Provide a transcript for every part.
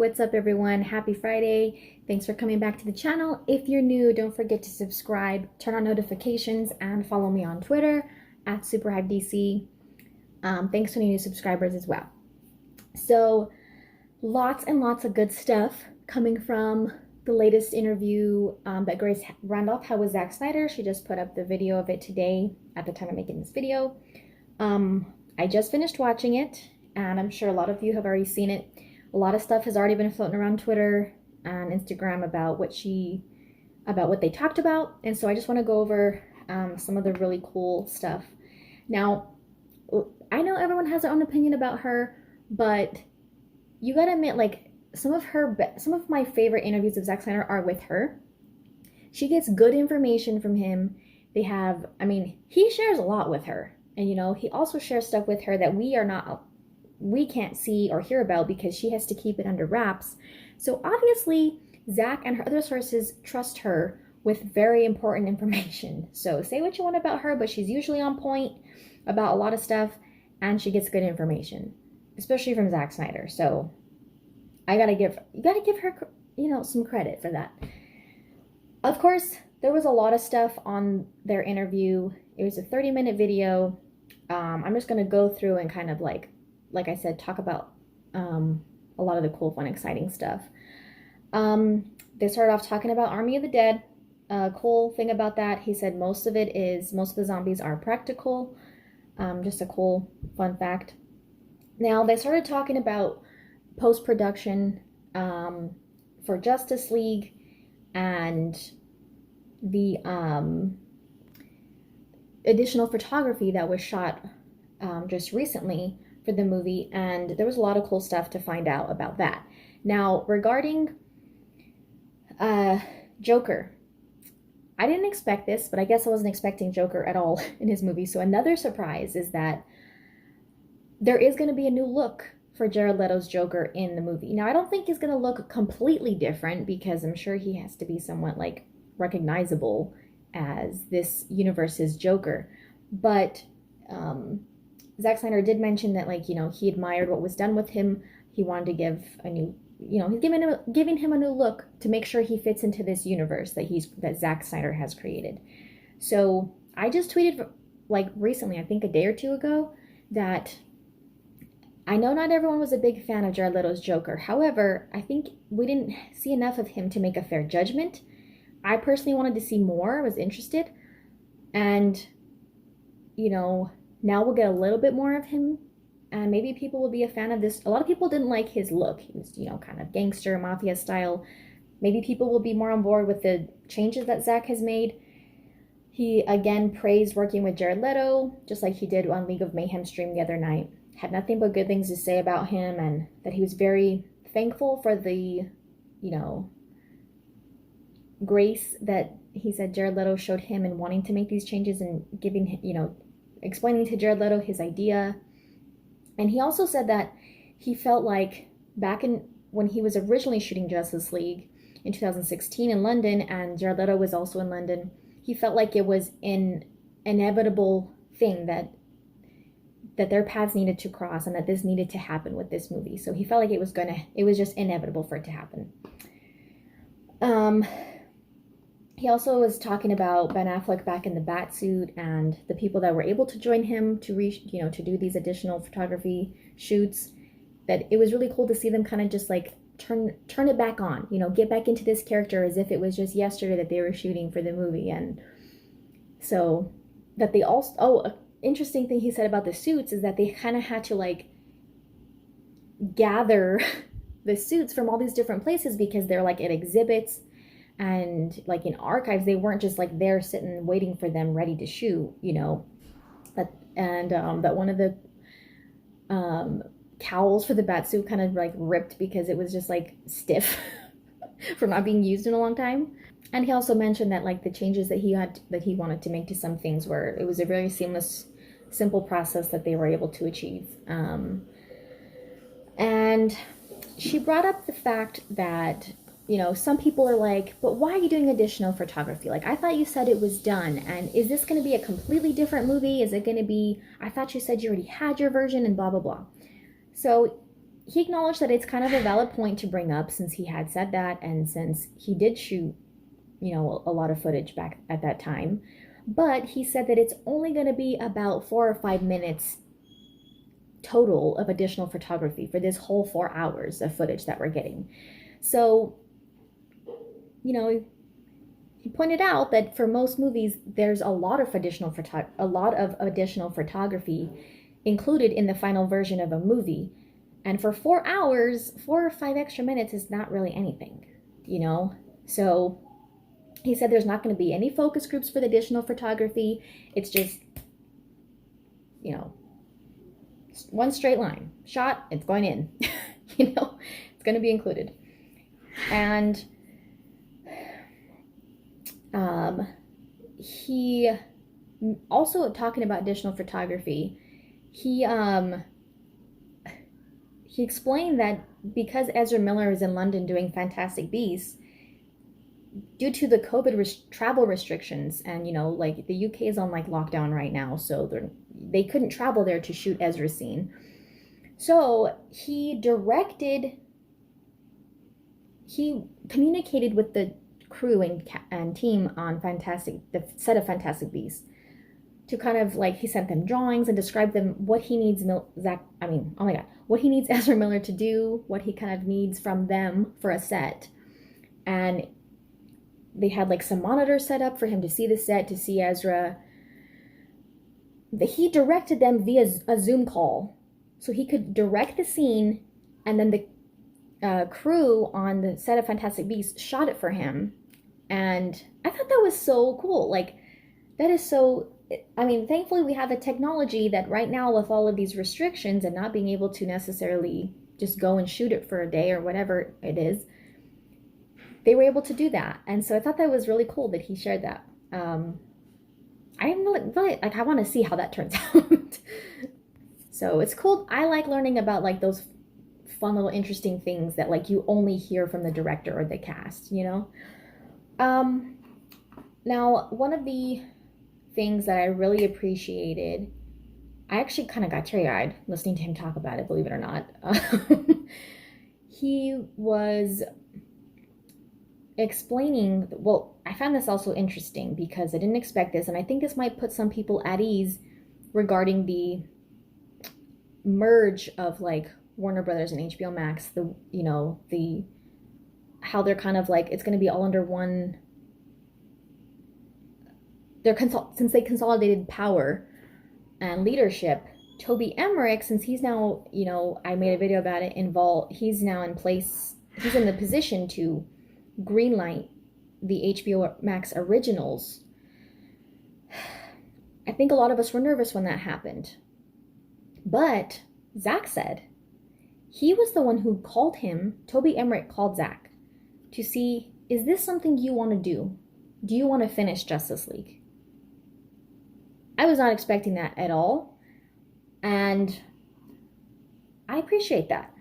what's up everyone? Happy Friday. Thanks for coming back to the channel. If you're new, don't forget to subscribe, turn on notifications, and follow me on Twitter at SuperHypeDC. Thanks to any new subscribers as well. So lots and lots of good stuff coming from the latest interview that Grace Randolph had with Zack Snyder. She just put up the video of it today at the time of making this video. I just finished watching it, and I'm sure a lot of you have already seen it. A lot of stuff has already been floating around Twitter and Instagram about what they talked about, and so I just want to go over some of the really cool stuff. Now, I know everyone has their own opinion about her, but you gotta admit, like, some of my favorite interviews of Zack Snyder are with her. She gets good information from him. He shares a lot with her, and he also shares stuff with her that we can't see or hear about because she has to keep it under wraps. So obviously, Zack and her other sources trust her with very important information. So say what you want about her, but she's usually on point about a lot of stuff, and she gets good information, especially from Zack Snyder. So you gotta give her, some credit for that. Of course, there was a lot of stuff on their interview. It was a 30-minute video. I'm just gonna go through and kind of like I said, talk about a lot of the cool, fun, exciting stuff. They started off talking about Army of the Dead. Cool thing about that, he said most of the zombies are practical. Just a cool, fun fact. Now, they started talking about post-production for Justice League and the additional photography that was shot just recently for the movie, and there was a lot of cool stuff to find out about that. Now, regarding Joker, I didn't expect this, but I guess I wasn't expecting Joker at all in his movie. So another surprise is that there is going to be a new look for Jared Leto's Joker in the movie. Now, I don't think he's going to look completely different because I'm sure he has to be somewhat like recognizable as this universe's Joker. But Zack Snyder did mention that, he admired what was done with him. He wanted to give a new, he's giving him a new look to make sure he fits into this universe that Zack Snyder has created. So I just tweeted recently, I think a day or two ago, that I know not everyone was a big fan of Jared Leto's Joker. However, I think we didn't see enough of him to make a fair judgment. I personally wanted to see more. I was interested. And, now we'll get a little bit more of him, and maybe people will be a fan of this. A lot of people didn't like his look. He was, kind of gangster, mafia style. Maybe people will be more on board with the changes that Zack has made. He, again, praised working with Jared Leto, just like he did on League of Mayhem stream the other night. Had nothing but good things to say about him, and that he was very thankful for the, grace that he said Jared Leto showed him in wanting to make these changes and giving, explaining to Jared Leto his idea. And he also said that he felt like back when he was originally shooting Justice League in 2016 in London, and Jared Leto was also in London, he felt like it was an inevitable thing that their paths needed to cross, and that this needed to happen with this movie. So he felt like it was just inevitable for it to happen. He also was talking about Ben Affleck back in the bat suit and the people that were able to join him to to do these additional photography shoots. That it was really cool to see them kind of just turn it back on, get back into this character as if it was just yesterday that they were shooting for the movie. And so that they also, an interesting thing he said about the suits is that they kind of had to gather the suits from all these different places because they're at exhibits. And in archives, they weren't just there sitting waiting for them ready to shoot, that one of the cowls for the batsuit kind of ripped because it was just stiff from not being used in a long time. And he also mentioned that the changes that he wanted to make to some things it was a very seamless, simple process that they were able to achieve. And she brought up the fact that some people are like, but why are you doing additional photography? I thought you said it was done. And is this going to be a completely different movie? Is it going to be, I thought you said you already had your version and blah, blah, blah. So he acknowledged that it's kind of a valid point to bring up since he had said that and since he did shoot, you know, a lot of footage back at that time. But he said that it's only going to be about 4 or 5 minutes total of additional photography for this whole 4 hours of footage that we're getting. So, you know, he pointed out that for most movies, there's a lot of additional photography included in the final version of a movie. And for 4 hours, 4 or 5 extra minutes is not really anything, you know? So he said there's not going to be any focus groups for the additional photography. It's just, you know, one straight line. Shot, it's going in. You know, it's going to be included. And he also, talking about additional photography, he explained that because Ezra Miller is in London doing Fantastic Beasts, due to the COVID travel restrictions, and you know, like the UK is on like lockdown right now, so they couldn't travel there to shoot Ezra's scene. So he communicated with the crew and team on the set of Fantastic Beasts to kind of like, he sent them drawings and described them what he needs what he needs Ezra Miller to do, what he kind of needs from them for a set. And they had like some monitors set up for him to see the set, to see Ezra. He directed them via a Zoom call, so he could direct the scene, and then the crew on the set of Fantastic Beasts shot it for him. And I thought that was so cool. Like, that is so, I mean, thankfully we have the technology that right now, with all of these restrictions and not being able to necessarily just go and shoot it for a day or whatever it is, they were able to do that. And so I thought that was really cool that he shared that. I'm really like, I want to see how that turns out. So it's cool. I like learning about like those fun little interesting things that like you only hear from the director or the cast, you know? Now, one of the things that I really appreciated, I actually kind of got teary-eyed listening to him talk about it, believe it or not. He was explaining, well, I found this also interesting because I didn't expect this, and I think this might put some people at ease regarding the merge of like Warner Brothers and HBO Max, how they're kind of like, it's going to be all under one, since they consolidated power and leadership. Toby Emmerich, since he's now, you know, I made a video about it, he's now in place, he's in the position to greenlight the HBO Max originals. I think a lot of us were nervous when that happened. But Zack said he was the one who called him, Toby Emmerich called Zack to see, is this something you want to do? Do you want to finish Justice League? I was not expecting that at all. And I appreciate that.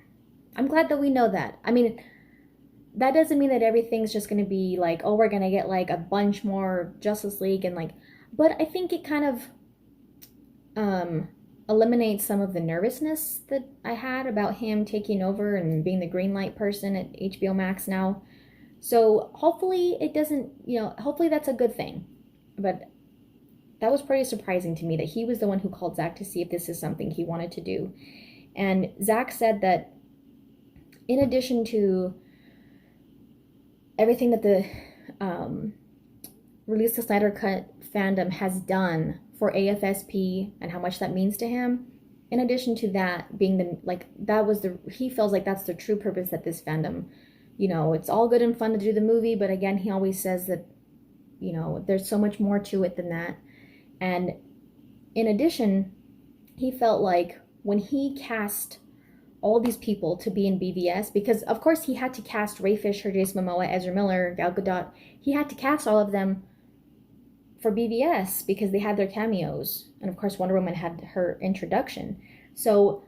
I'm glad that we know that. I mean, that doesn't mean that everything's just going to be like, oh, we're going to get like a bunch more Justice League and like, but I think it kind of eliminates some of the nervousness that I had about him taking over and being the green light person at HBO Max now. So hopefully it doesn't, you know, hopefully that's a good thing. But that was pretty surprising to me that he was the one who called Zack to see if this is something he wanted to do. And Zack said that in addition to everything that the Release the Snyder Cut fandom has done for AFSP and how much that means to him, in addition to that being he feels like that's the true purpose that this fandom, you know, it's all good and fun to do the movie, but again, he always says that, you know, there's so much more to it than that. And in addition, he felt like when he cast all these people to be in BVS, because of course he had to cast Ray Fisher, Jason Momoa, Ezra Miller, Gal Gadot, he had to cast all of them for BVS because they had their cameos. And of course Wonder Woman had her introduction. So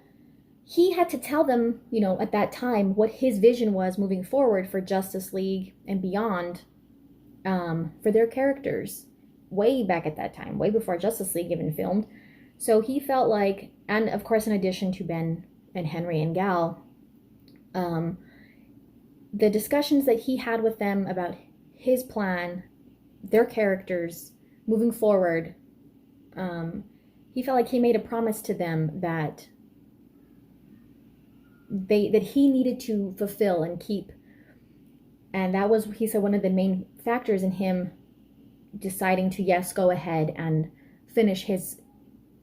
he had to tell them, you know, at that time what his vision was moving forward for Justice League and beyond, for their characters way back at that time, way before Justice League even filmed. So he felt like, and of course in addition to Ben and Henry and Gal, The discussions that he had with them about his plan, their characters moving forward, he felt like he made a promise to them that he needed to fulfill and keep. And that was, he said, one of the main factors in him deciding to, yes, go ahead and finish his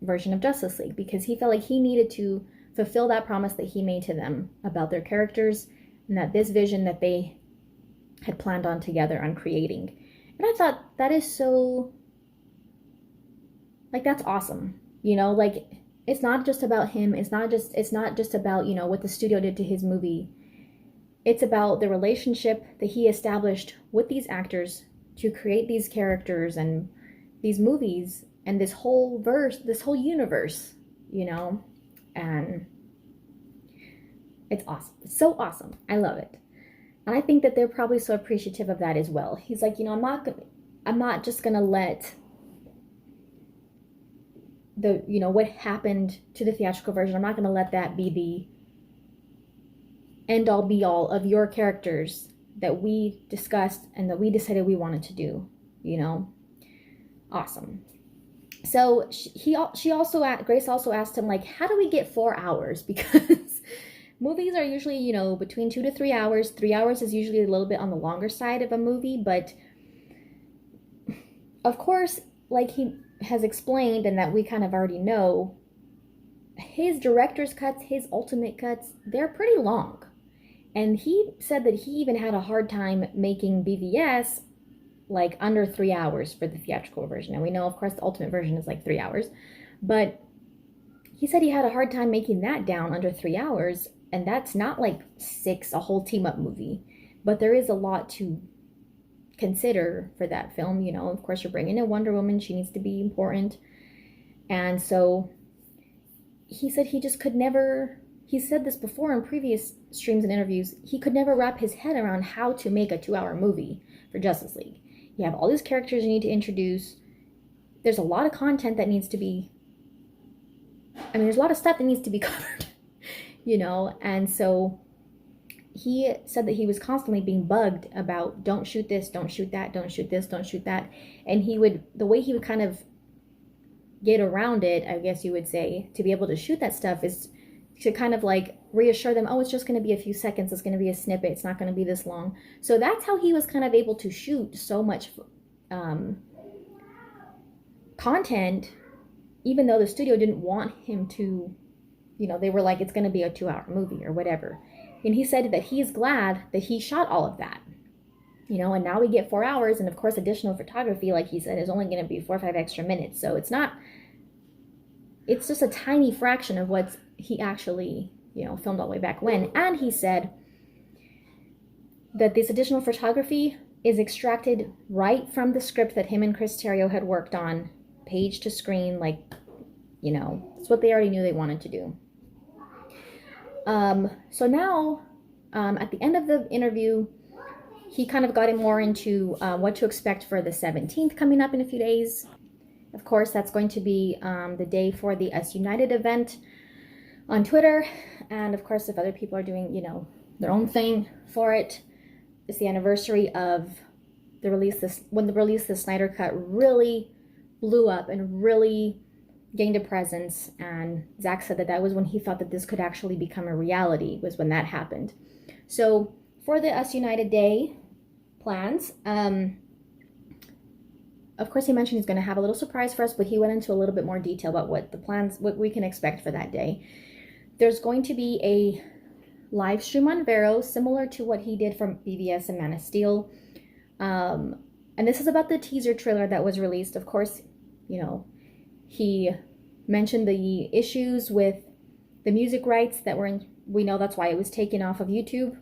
version of Justice League, because he felt like he needed to fulfill that promise that he made to them about their characters, and that this vision that they had planned on together on creating. And I thought that is so, like, that's awesome. You know, like, it's not just about him. It's not just about, you know, what the studio did to his movie. It's about the relationship that he established with these actors to create these characters and these movies and this whole universe, you know. And it's awesome. It's so awesome. I love it. And I think that they're probably so appreciative of that as well. He's like, you know, I'm not just gonna let the, you know, what happened to the theatrical version, I'm not gonna let that be the end all be all of your characters that we discussed and that we decided we wanted to do, you know. Awesome. So Grace also asked him, like, how do we get 4 hours? Because movies are usually, you know, between 2 to 3 hours. 3 hours is usually a little bit on the longer side of a movie, but of course, like he has explained and that we kind of already know, his director's cuts, his ultimate cuts, they're pretty long. And he said that he even had a hard time making BVS like under 3 hours for the theatrical version. And we know, of course, the ultimate version is like 3 hours. But he said he had a hard time making that down under 3 hours. And that's not like a whole team-up movie. But there is a lot to consider for that film. You know, of course, you're bringing in Wonder Woman. She needs to be important. And so he said he just could never... He said this before in previous streams and interviews. He could never wrap his head around how to make a 2-hour movie for Justice League. You have all these characters you need to introduce. There's a lot of content that needs to be... there's a lot of stuff that needs to be covered, you know? And so he said that he was constantly being bugged about, don't shoot this, don't shoot that, don't shoot this, don't shoot that. And the way he would kind of get around it, I guess you would say, to be able to shoot that stuff is to kind of like reassure them, oh, it's just going to be a few seconds, it's going to be a snippet, it's not going to be this long. So that's how he was kind of able to shoot so much content, even though the studio didn't want him to, you know, they were like, it's going to be a 2-hour movie or whatever. And he said that he's glad that he shot all of that, you know, and now we get 4 hours. And of course, additional photography, like he said, is only going to be 4 or 5 extra minutes. So it's just a tiny fraction of what he actually, you know, filmed all the way back when. And he said that this additional photography is extracted right from the script that him and Chris Terrio had worked on, page to screen, like, you know, it's what they already knew they wanted to do. So now, at the end of the interview, he kind of got more into what to expect for the 17th coming up in a few days. Of course, that's going to be the day for the Us United event on Twitter. And of course, if other people are doing, you know, their own thing for it, it's the anniversary of the release, when the Snyder Cut really blew up and really gained a presence. And Zack said that was when he thought that this could actually become a reality, was when that happened. So for the Us United Day plans, of course, he mentioned he's going to have a little surprise for us, but he went into a little bit more detail about what we can expect for that day. There's going to be a live stream on Vero, similar to what he did from BVS and Man of Steel. And this is about the teaser trailer that was released. Of course, you know, he mentioned the issues with the music rights that were in, we know that's why it was taken off of YouTube.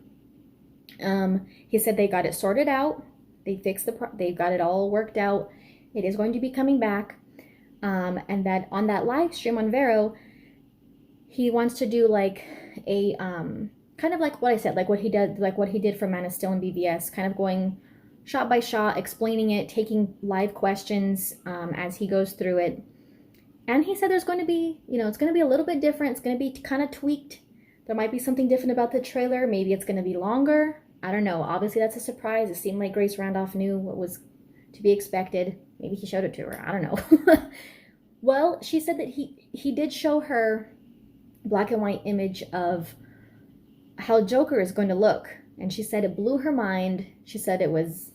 He said they got it sorted out. They fixed they got it all worked out. It is going to be coming back. And that on that live stream on Vero, he wants to do like a, kind of like what I said, like what he did for Man of Steel and BVS, kind of going shot by shot, explaining it, taking live questions as he goes through it. And he said there's going to be, you know, it's going to be a little bit different. It's going to be kind of tweaked. there might be something different about the trailer. Maybe it's going to be longer. I don't know. Obviously, that's a surprise. It seemed like Grace Randolph knew what was to be expected. Maybe he showed it to her. I don't know. Well, she said that he did show her black and white image of how Joker is going to look. And she said it blew her mind. She said it was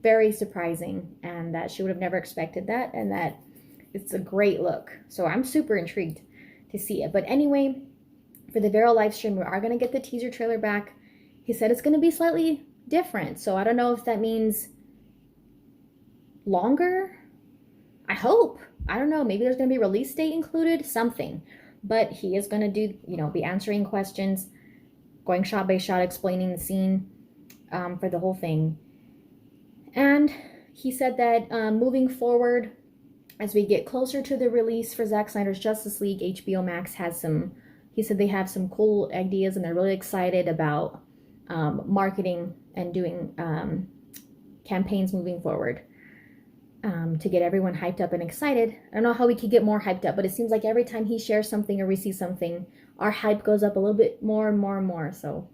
very surprising and that she would have never expected that, and that it's a great look. So I'm super intrigued to see it. But anyway, for the Vero live stream, we are going to get the teaser trailer back. He said it's going to be slightly different. So I don't know if that means longer. I hope. I don't know. Maybe there's going to be a release date included, something. But he is going to do, be answering questions, going shot by shot, explaining the scene for the whole thing. And he said that moving forward, as we get closer to the release for Zack Snyder's Justice League, HBO Max has he said they have some cool ideas and they're really excited about marketing and doing campaigns moving forward to get everyone hyped up and excited. I don't know how we could get more hyped up, but it seems like every time he shares something or we see something, our hype goes up a little bit more and more and more. So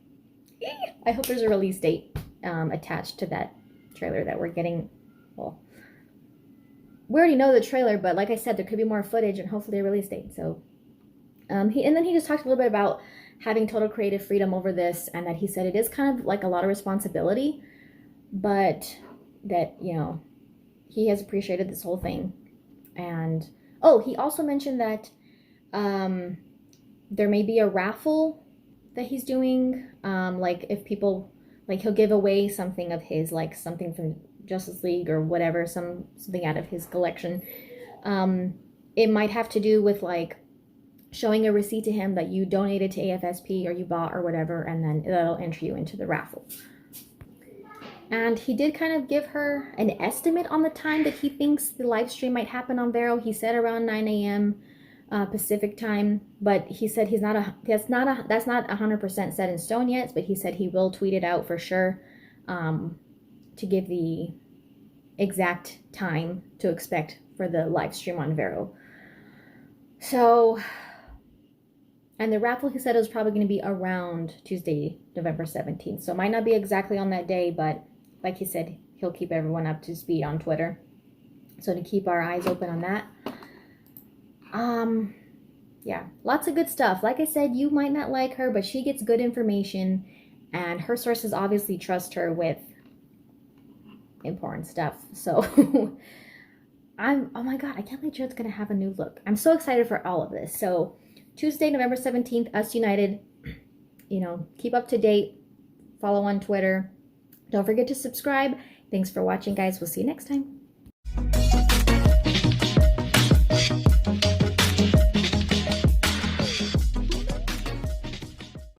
I hope there's a release date attached to that trailer that we're getting. Well, we already know the trailer, but like I said, there could be more footage and hopefully a release date. So and then he just talked a little bit about having total creative freedom over this, and that he said it is kind of like a lot of responsibility, but that, he has appreciated this whole thing. And he also mentioned that there may be a raffle that he's doing, like if people, like he'll give away something of his, like something from Justice League or whatever, something out of his collection. It might have to do with like showing a receipt to him that you donated to AFSP or you bought or whatever, and then that'll enter you into the raffle. And he did kind of give her an estimate on the time that he thinks the live stream might happen on Vero. He said around 9 a.m. Pacific time, but he said that's not 100% set in stone yet, but he said he will tweet it out for sure to give the exact time to expect for the live stream on Vero. So, and the raffle, he said, is probably going to be around Tuesday, November 17th. So it might not be exactly on that day, but like he said, he'll keep everyone up to speed on Twitter. So to keep our eyes open on that. Yeah, lots of good stuff. Like I said, you might not like her, but she gets good information, and her sources obviously trust her with important stuff. So oh my God, I can't believe Jared's going to have a new look. I'm so excited for all of this. So Tuesday, November 17th, Us United, keep up to date, follow on Twitter. Don't forget to subscribe. Thanks for watching, guys. We'll see you next time.